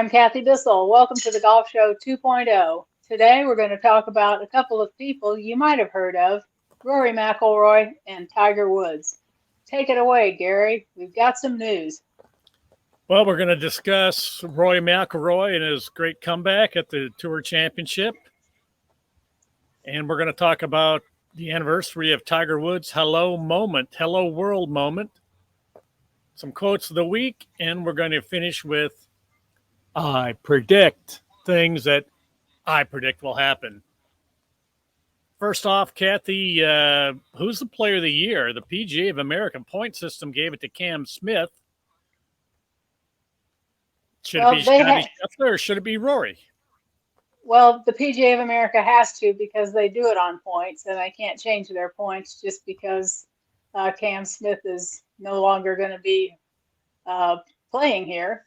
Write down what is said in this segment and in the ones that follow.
I'm Kathy Bissell. Welcome to the Golf Show 2.0. Today we're going to talk about a couple of people you might have heard of, Rory McIlroy and Tiger Woods. Take it away, Gary. We've got some news. Well, we're going to discuss Rory McIlroy and his great comeback at the Tour Championship. And we're going to talk about the anniversary of Tiger Woods' hello world moment, some quotes of the week, and we're going to finish with I predict things that I predict will happen. First off, Kathy, who's the player of the year? The PGA of America point system gave it to Cam Smith. Should it be Scottie Scheffler or should it be Rory? Well, the PGA of America has to because they do it on points, and they can't change their points just because Cam Smith is no longer going to be playing here.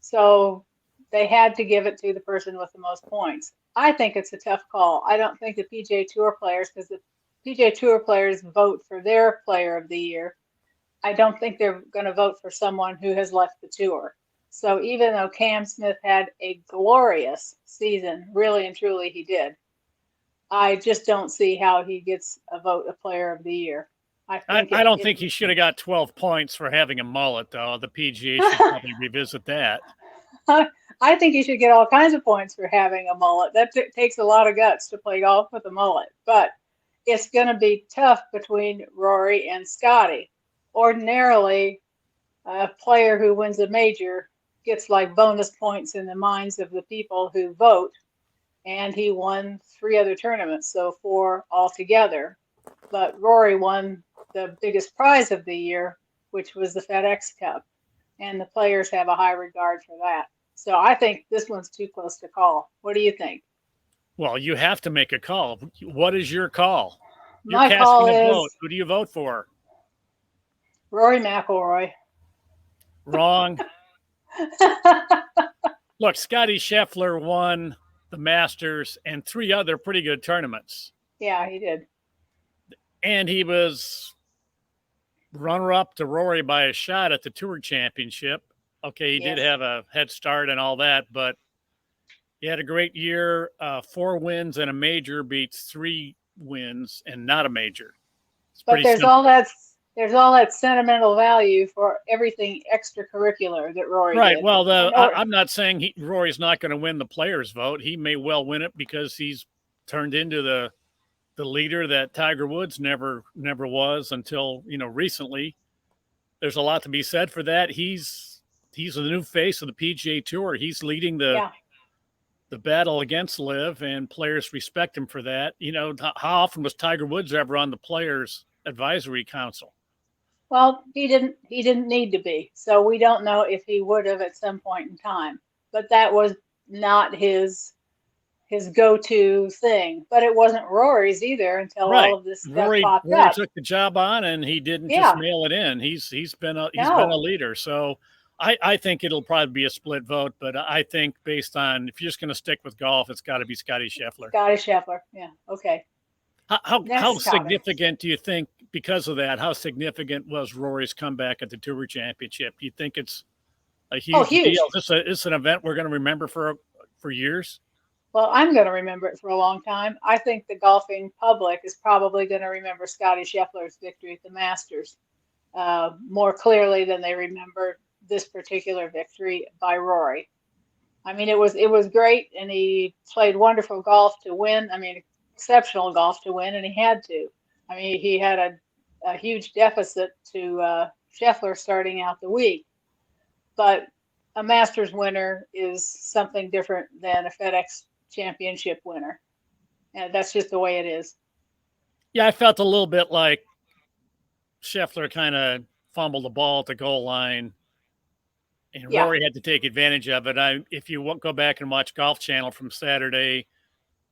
So they had to give it to the person with the most points. I think it's a tough call. I don't think the PGA Tour players, because the PGA Tour players vote for their player of the year, I don't think they're going to vote for someone who has left the tour. So even though Cam Smith had a glorious season, really and truly he did, I just don't see how he gets a vote of player of the year. I don't think he should have got 12 points for having a mullet, though. The PGA should probably revisit that. I think he should get all kinds of points for having a mullet. That takes a lot of guts to play golf with a mullet. But it's going to be tough between Rory and Scottie. Ordinarily, a player who wins a major gets like bonus points in the minds of the people who vote. And he won 3 other tournaments, so 4 altogether. But Rory won the biggest prize of the year, which was the FedEx Cup. And the players have a high regard for that. So I think this one's too close to call. What do you think? Well, you have to make a call. What is your call? You're My call is vote. Who do you vote for? Rory McIlroy. Wrong. Look, Scottie Scheffler won the Masters and 3 other pretty good tournaments. Yeah, he did. And he was runner-up to Rory by a shot at the Tour Championship. Okay, he did have a head start and all that, but he had a great year. 4 wins and a major beats 3 wins and not a major. But there's all that sentimental value for everything extracurricular that Rory did. Right. Well, I'm not saying Rory's not going to win the players' vote. He may well win it because he's turned into the leader that Tiger Woods never was until recently. There's a lot to be said for that. He's the new face of the PGA Tour. He's leading the battle against LIV, and players respect him for that. How often was Tiger Woods ever on the Players Advisory Council? Well, he didn't need to be. So we don't know if he would have at some point in time. But that was not his go-to thing. But it wasn't Rory's either until all of this stuff popped up. Rory took the job on, and he didn't just mail it in. He's been a leader. So I think it'll probably be a split vote, but I think based on if you're just going to stick with golf, it's got to be Scottie Scheffler. Scottie Scheffler, yeah, okay. How significant do you think, because of that, how significant was Rory's comeback at the Tour Championship? Do you think it's a huge deal? Is this an event we're going to remember for years? Well, I'm going to remember it for a long time. I think the golfing public is probably going to remember Scottie Scheffler's victory at the Masters more clearly than they remember this particular victory by Rory. I mean, it was great, and he played wonderful golf to win. I mean, exceptional golf to win, and he had to. I mean, he had a huge deficit to Scheffler starting out the week. But a Masters winner is something different than a FedEx Championship winner. And that's just the way it is. Yeah, I felt a little bit like Scheffler kind of fumbled the ball at the goal line, and Rory had to take advantage of it. If you go back and watch Golf Channel from Saturday,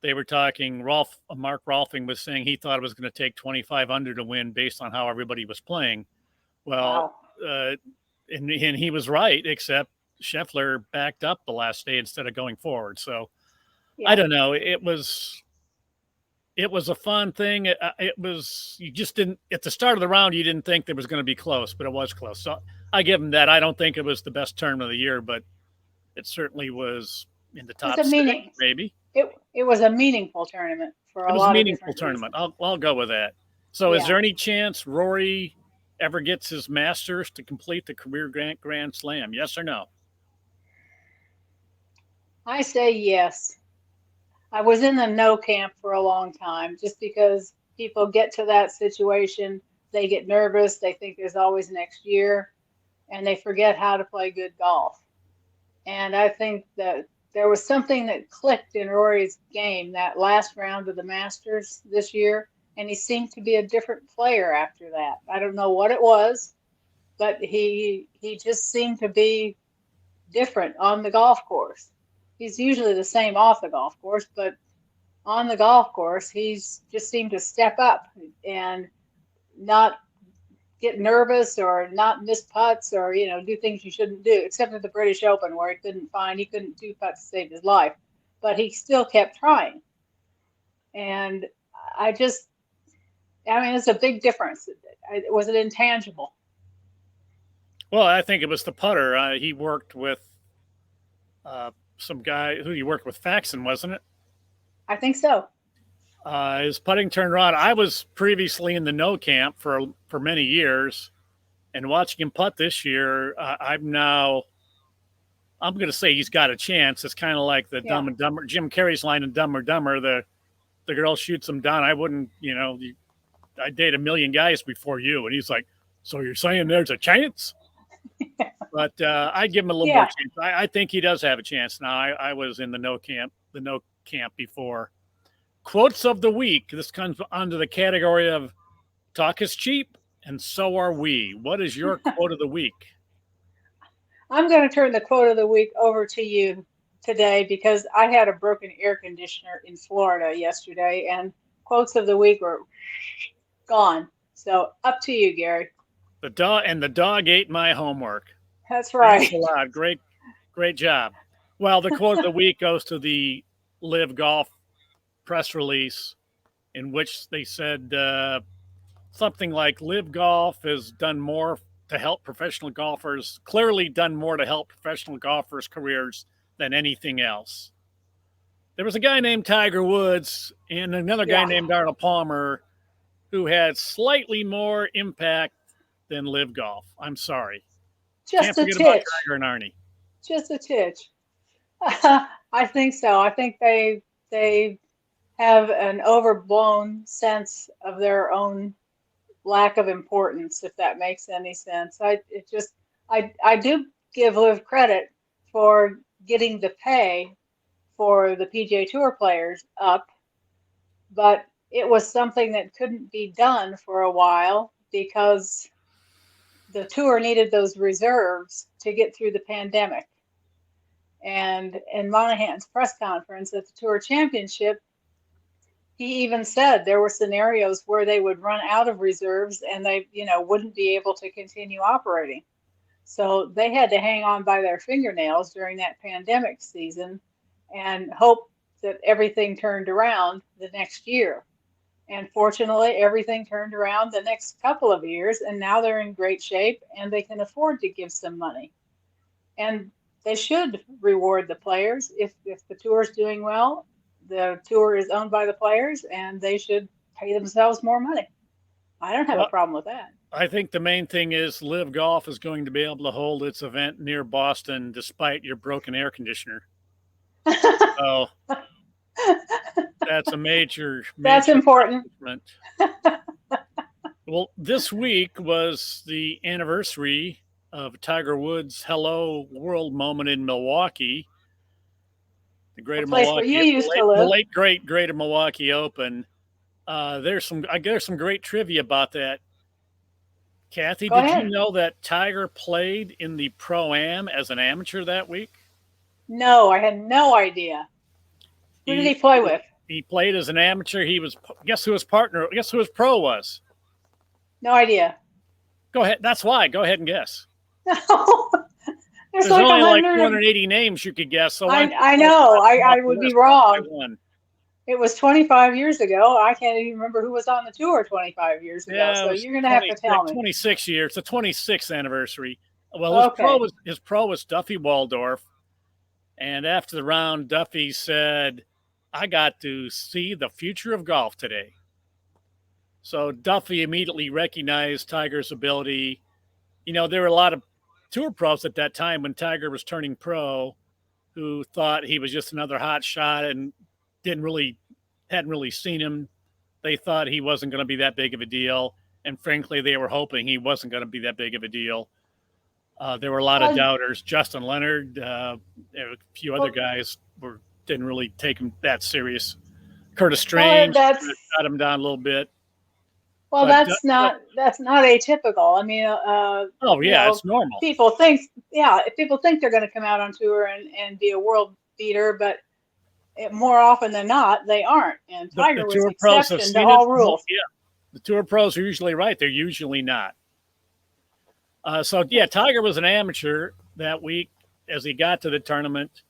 they were talking, Mark Rolfing was saying he thought it was going to take 25 under to win based on how everybody was playing. Well, and he was right, except Scheffler backed up the last day instead of going forward. So I don't know. It was a fun thing. You just didn't, at the start of the round, you didn't think there was going to be close, but it was close. So I give him that. I don't think it was the best tournament of the year, but it certainly was in the It was top a six, meaning. maybe. It was a meaningful tournament for It a was a lot of meaningful different tournament. reasons. I'll go with that. So, is Yeah. there any chance Rory ever gets his Masters to complete the career Grand Slam? Yes or no? I say yes. I was in the no camp for a long time just because people get to that situation, they get nervous, they think there's always next year, and they forget how to play good golf. And I think that there was something that clicked in Rory's game that last round of the Masters this year, and he seemed to be a different player after that. I don't know what it was, but he just seemed to be different on the golf course. He's usually the same off the golf course, but on the golf course, he's just seemed to step up and not get nervous or not miss putts or do things you shouldn't do, except at the British Open where he couldn't do putts to save his life, but he still kept trying. And I mean, it's a big difference. Was it intangible? Well, I think it was the putter. He worked with some guy who he worked with, Faxon, wasn't it? I think so. His putting turned around. I was previously in the no camp for many years, and watching him putt this year, I'm going to say he's got a chance. It's kind of like the Dumb and Dumber, Jim Carrey's line in Dumb or Dumber. The girl shoots him down. I wouldn't, I'd date a million guys before you. And he's like, so you're saying there's a chance? But I give him a little more chance. I think he does have a chance now. I was in the no camp before. Quotes of the week. This comes under the category of talk is cheap, and so are we. What is your quote of the week? I'm going to turn the quote of the week over to you today because I had a broken air conditioner in Florida yesterday, and quotes of the week were gone. So up to you, Gary. The dog ate my homework. That's right. Thanks a lot. Great job. Well, the quote of the week goes to the Live Golf press release, in which they said something like Live Golf has done more to help professional golfers, clearly done more to help professional golfers' careers than anything else. There was a guy named Tiger Woods and another guy named Arnold Palmer who had slightly more impact than Live Golf. I'm sorry. Just Can't forget about Tiger and Arnie. Just a titch. I think so. I think they have an overblown sense of their own lack of importance, if that makes any sense. I do give Liv credit for getting the pay for the PGA Tour players up, but it was something that couldn't be done for a while because the tour needed those reserves to get through the pandemic. And in Monahan's press conference at the Tour Championship, he even said there were scenarios where they would run out of reserves and they, wouldn't be able to continue operating. So they had to hang on by their fingernails during that pandemic season and hope that everything turned around the next year. And fortunately, everything turned around the next couple of years, and now they're in great shape and they can afford to give some money. And they should reward the players. If the tour is doing well, the tour is owned by the players and they should pay themselves more money. I don't have a problem with that. I think the main thing is Live Golf is going to be able to hold its event near Boston despite your broken air conditioner. So that's a major that's important. Well, this week was the anniversary of Tiger Woods' Hello World moment in Milwaukee. The Greater Milwaukee, the late great Greater Milwaukee Open. There's some great trivia about that. Kathy, did you know that Tiger played in the Pro-Am as an amateur that week? No, I had no idea. Who did he play with? He played as an amateur. Guess who his partner? Guess who his pro was? No idea. Go ahead. That's why. Go ahead and guess. No. There's only like 280 names you could guess. So I know. I would be wrong. It was 25 years ago. I can't even remember who was on the tour 25 years ago. So you're going to have to tell me. 26 years. It's the 26th anniversary. Well, his pro was Duffy Waldorf. And after the round, Duffy said, "I got to see the future of golf today." So Duffy immediately recognized Tiger's ability. There were a lot of tour pros at that time when Tiger was turning pro who thought he was just another hot shot and hadn't really seen him. They thought he wasn't going to be that big of a deal. And frankly, they were hoping he wasn't going to be that big of a deal. There were a lot of doubters. Justin Leonard, a few other guys didn't really take him that serious. Curtis Strange shot him down a little bit. Well, that's not atypical. I mean, it's normal. If people think they're going to come out on tour and be a world beater, but more often than not, they aren't. And Tiger was an exception to all rules. Yeah, the tour pros are usually right. They're usually not. Tiger was an amateur that week as he got to the tournament.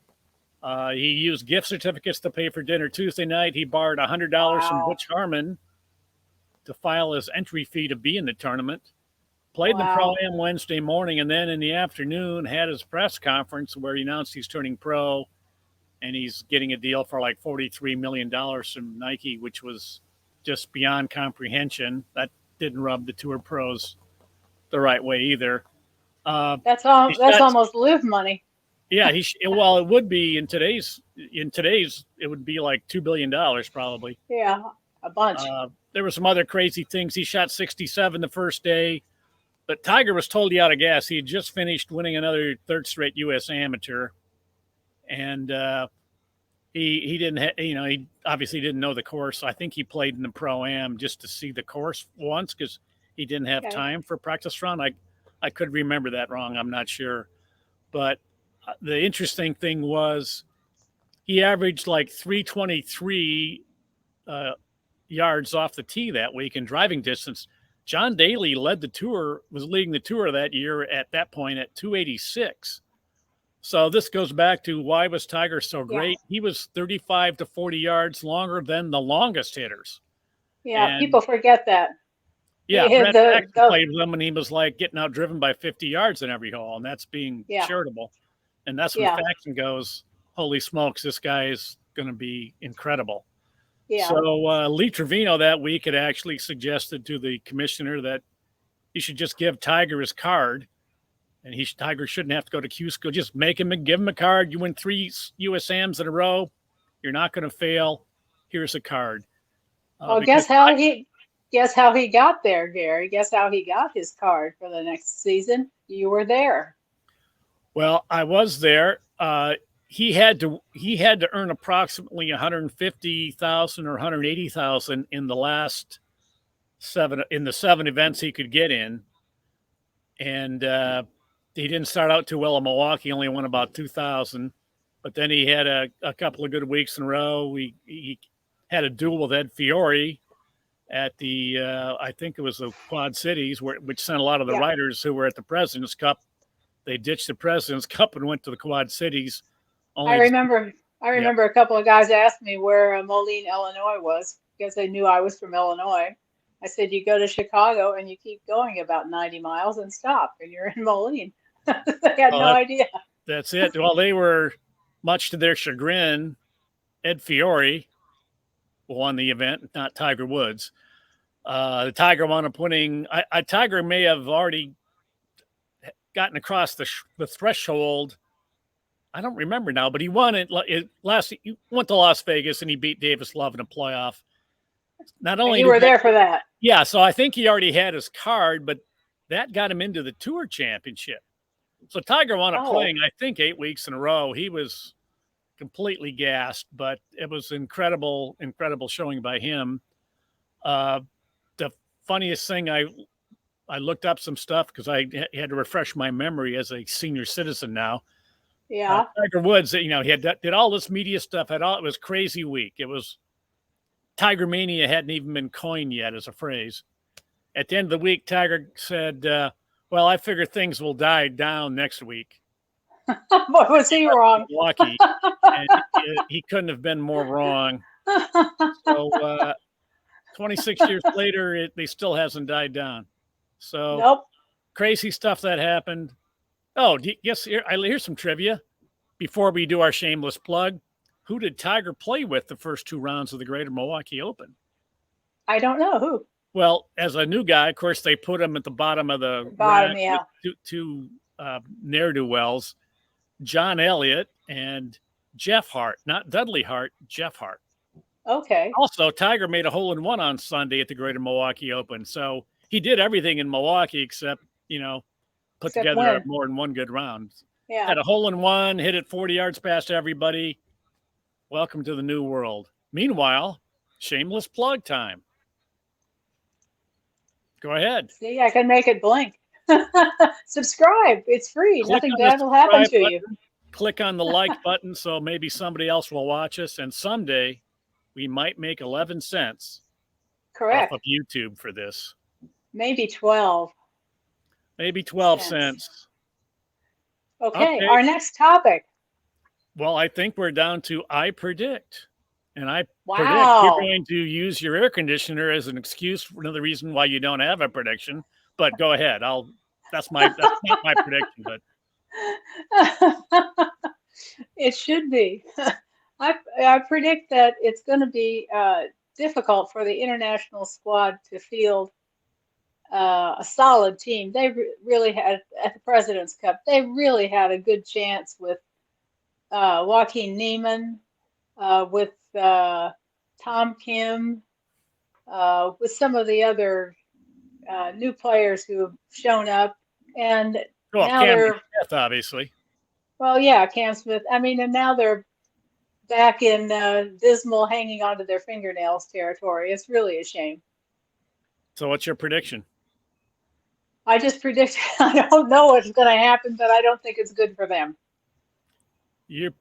He used gift certificates to pay for dinner Tuesday night. He borrowed $100 from Butch Harmon to file his entry fee to be in the tournament. Played the Pro-Am Wednesday morning, and then in the afternoon had his press conference where he announced he's turning pro, and he's getting a deal for like $43 million from Nike, which was just beyond comprehension. That didn't rub the tour pros the right way either. That's almost live money. Yeah, it would be in today's it would be like $2 billion probably. Yeah, a bunch. There were some other crazy things. He shot 67 the first day, but Tiger was totally out of gas. He had just finished winning another third straight U.S. amateur, and he didn't. He obviously didn't know the course. I think he played in the Pro-Am just to see the course once because he didn't have time for practice run. I could remember that wrong. I'm not sure, but the interesting thing was he averaged like 323 yards off the tee that week in driving distance. John Daly was leading the tour that year at that point at 286. So this goes back to why was Tiger so great? Yeah. He was 35 to 40 yards longer than the longest hitters. Yeah, and people forget that. Yeah, Brett Paxton played with him and he was like getting outdriven by 50 yards in every hole, and that's being charitable. And that's when Paxton goes, holy smokes, this guy is going to be incredible. Yeah. So Lee Trevino that week had actually suggested to the commissioner that he should just give Tiger his card, and Tiger shouldn't have to go to Q school. Just give him a card. You win 3 USAMs in a row. You're not going to fail. Here's a card. Guess how he got there, Gary. Guess how he got his card for the next season. You were there. Well, I was there. He had to earn approximately 150,000 or 180,000 in the last 7 events he could get in, and he didn't start out too well in Milwaukee. He only won about 2,000, but then he had a couple of good weeks in a row. He had a duel with Ed Fiore at the I think it was the Quad Cities, which sent a lot of the riders who were at the President's Cup. They ditched the President's Cup and went to the Quad Cities. I remember a couple of guys asked me where Moline, Illinois was because they knew I was from Illinois. I said, you go to Chicago and you keep going about 90 miles and stop, and you're in Moline. They had no idea. That's it. Well, they were, much to their chagrin, Ed Fiore won the event, not Tiger Woods. The Tiger wound up winning. Tiger may have already gotten across the threshold. I don't remember now, but he won it. He went to Las Vegas and he beat Davis Love in a playoff. Not only you were there for that. Yeah, so I think he already had his card, but that got him into the Tour Championship. So Tiger wound up playing, I think, 8 weeks in a row. He was completely gassed, but it was incredible showing by him. The funniest thing, I looked up some stuff because I had to refresh my memory as a senior citizen now. Yeah. Tiger Woods, he did all this media stuff. It was crazy week. It was Tiger Mania hadn't even been coined yet as a phrase. At the end of the week, Tiger said, well, I figure things will die down next week. Boy, was he wrong. Lucky. And he couldn't have been more wrong. So 26 years later, they still hasn't died down. So Crazy stuff that happened. Oh, yes, here's some trivia. before we do our shameless plug, who did Tiger play with the first 2 rounds of the Greater Milwaukee Open? I don't know who. Well, as a new guy, of course, they put him at the bottom of the Bottom, rack yeah. with two ne'er-do-wells, John Elliott and Jeff Hart, not Dudley Hart, Jeff Hart. Okay. Also, Tiger made a hole-in-one on Sunday at the Greater Milwaukee Open. So he did everything in Milwaukee except, put together more than one good round. Yeah. Had a hole-in-one, hit it 40 yards past everybody. Welcome to the new world. Meanwhile, shameless plug time. Go ahead. See, I can make it blink. Subscribe. It's free. Nothing bad will happen to you. Click on the like button so maybe somebody else will watch us. And someday we might make 11 cents Correct. off of YouTube for this. Maybe 12. Maybe 12 cents. Okay, our next topic. Well, I think we're down to I predict. And I predict you're going to use your air conditioner as an excuse for another reason why you don't have a prediction. But go ahead. That's not my prediction, but it should be. I predict that it's going to be difficult for the international squad to field a solid team. They really had at the President's Cup. They really had a good chance with Joaquin Niemann, with Tom Kim, with some of the other new players who have shown up, and now they're Smith, obviously. Well, yeah, Cam Smith. I mean, and now they're back in dismal, hanging onto their fingernails territory. It's really a shame. So, what's your prediction? I just predict. I don't know what's going to happen, but I don't think it's good for them.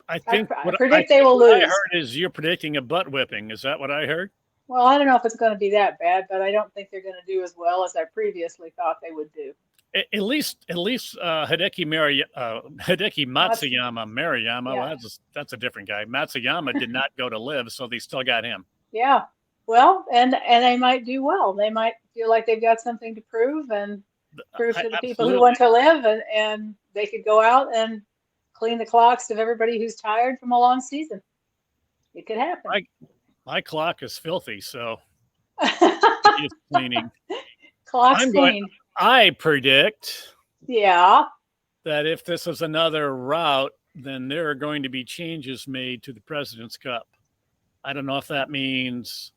I predict they will lose. What I heard is you're predicting a butt whipping. Is that what I heard? Well, I don't know if it's going to be that bad, but I don't think they're going to do as well as I previously thought they would do. At least Hideki Matsuyama. Yeah. Well, that's a different guy. Matsuyama did not go to live, so they still got him. Yeah. Well, and they might do well. They might feel like they've got something to prove and prove to the people who want to live, and they could go out and clean the clocks of everybody who's tired from a long season. It could happen. My clock is filthy, so it's cleaning. Clock's clean. I predict that if this is another route, then there are going to be changes made to the President's Cup. I don't know if that means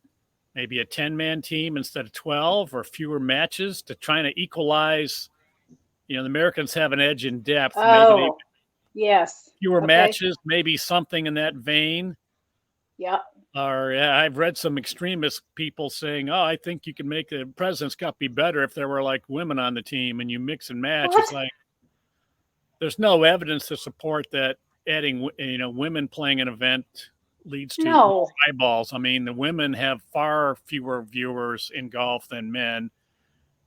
maybe a 10-man team instead of 12 or fewer matches to try to equalize. The Americans have an edge in depth. Oh, yes. Fewer matches, maybe something in that vein. Yeah. Or I've read some extremist people saying, "Oh, I think you can make the President's Cup be better if there were like women on the team and you mix and match." What? It's like there's no evidence to support that adding women playing an event leads to eyeballs. I mean, the women have far fewer viewers in golf than men,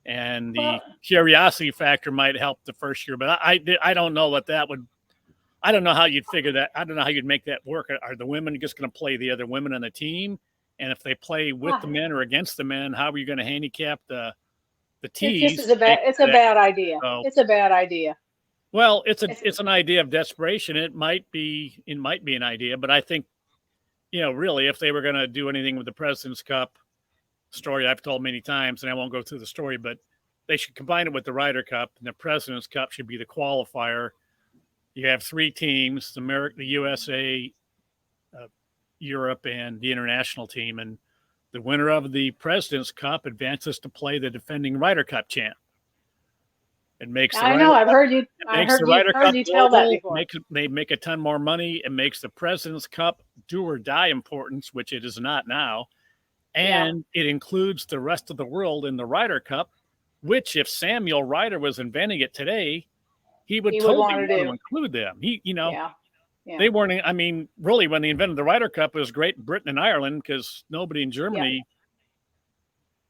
and the curiosity factor might help the first year. But I don't know what that would. I don't know how you'd figure that. I don't know how you'd make that work. Are the women just going to play the other women on the team? And if they play with the men or against the men, how are you going to handicap the tees? It's a bad idea. So, it's a bad idea. Well, it's an idea of desperation. It might be an idea, but I think, really, if they were going to do anything with the President's Cup story, I've told many times, and I won't go through the story, but they should combine it with the Ryder Cup, and the President's Cup should be the qualifier. You have 3 teams, the USA, Europe, and the international team. And the winner of the President's Cup advances to play the defending Ryder Cup champ. It makes the Ryder Cup, I've heard you tell that before. They make a ton more money. It makes the President's Cup do or die importance, which it is not now. And it includes the rest of the world in the Ryder Cup, which if Samuel Ryder was inventing it today, he would totally want to include them. They weren't. I mean, really, when they invented the Ryder Cup, it was Great Britain and Ireland because nobody in Germany,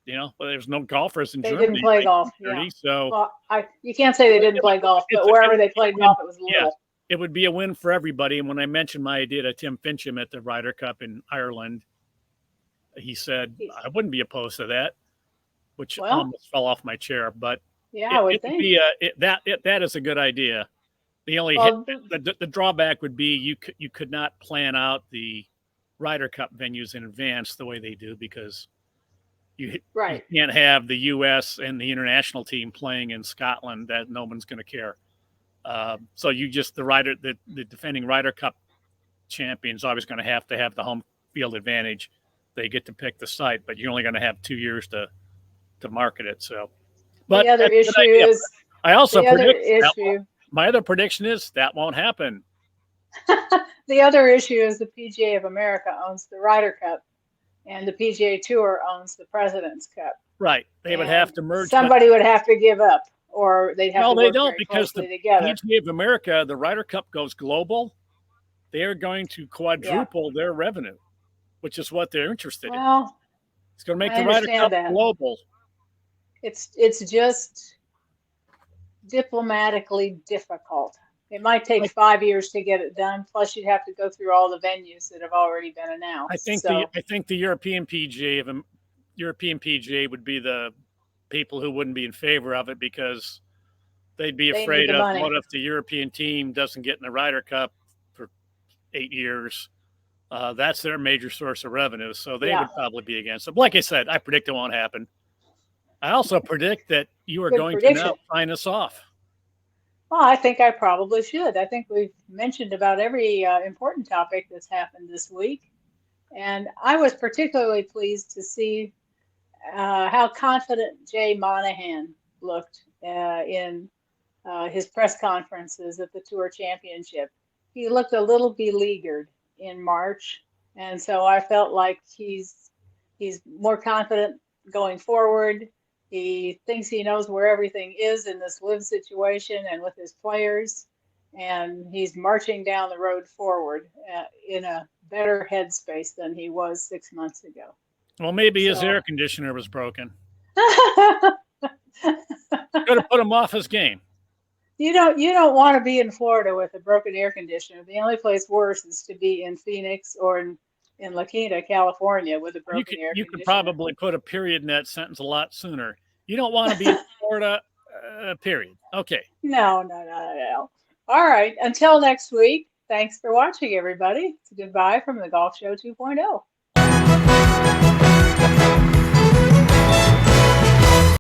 there's no golfers in Germany. They didn't play golf. So you can't say they didn't play golf, but wherever they played golf, it was little. Yeah, it would be a win for everybody. And when I mentioned my idea to Tim Fincham at the Ryder Cup in Ireland, he said I wouldn't be opposed to that, which almost fell off my chair, but. Yeah, I would think that is a good idea. The drawback would be you could not plan out the Ryder Cup venues in advance the way they do, because you can't have the U.S. and the international team playing in Scotland. That no one's going to care. So the defending Ryder Cup champions always going to have the home field advantage. They get to pick the site, but you're only going to have 2 years to market it. So, but the other issue is I also predict my other prediction is that won't happen. The other issue is the PGA of America owns the Ryder Cup, and the PGA Tour owns the President's Cup. Right. They would have to merge. Somebody would have to give up, or they'd have to work very closely together. PGA of America, the Ryder Cup goes global. They are going to quadruple their revenue, which is what they're interested in. It's going to make the Ryder Cup global. It's just diplomatically difficult. It might take 5 years to get it done. Plus, you'd have to go through all the venues that have already been announced. I think the European PGA would be the people who wouldn't be in favor of it, because they'd be afraid of what if the European team doesn't get in the Ryder Cup for 8 years. That's their major source of revenue, so they would probably be against it. Like I said, I predict it won't happen. I also predict that you are going to now sign us off. Well, I think I probably should. I think we've mentioned about every important topic that's happened this week. And I was particularly pleased to see how confident Jay Monahan looked in his press conferences at the Tour Championship. He looked a little beleaguered in March. And so I felt like he's more confident going forward. He thinks he knows where everything is in this live situation and with his players, and he's marching down the road forward in a better headspace than he was 6 months ago. Well, maybe his air conditioner was broken. Could have put him off his game. You don't want to be in Florida with a broken air conditioner. The only place worse is to be in Phoenix or in La Quinta, California, with a broken air conditioner. You could probably put a period in that sentence a lot sooner. You don't want to be in Florida, period. Okay. No. All right. Until next week, thanks for watching, everybody. It's a goodbye from the Golf Show 2.0.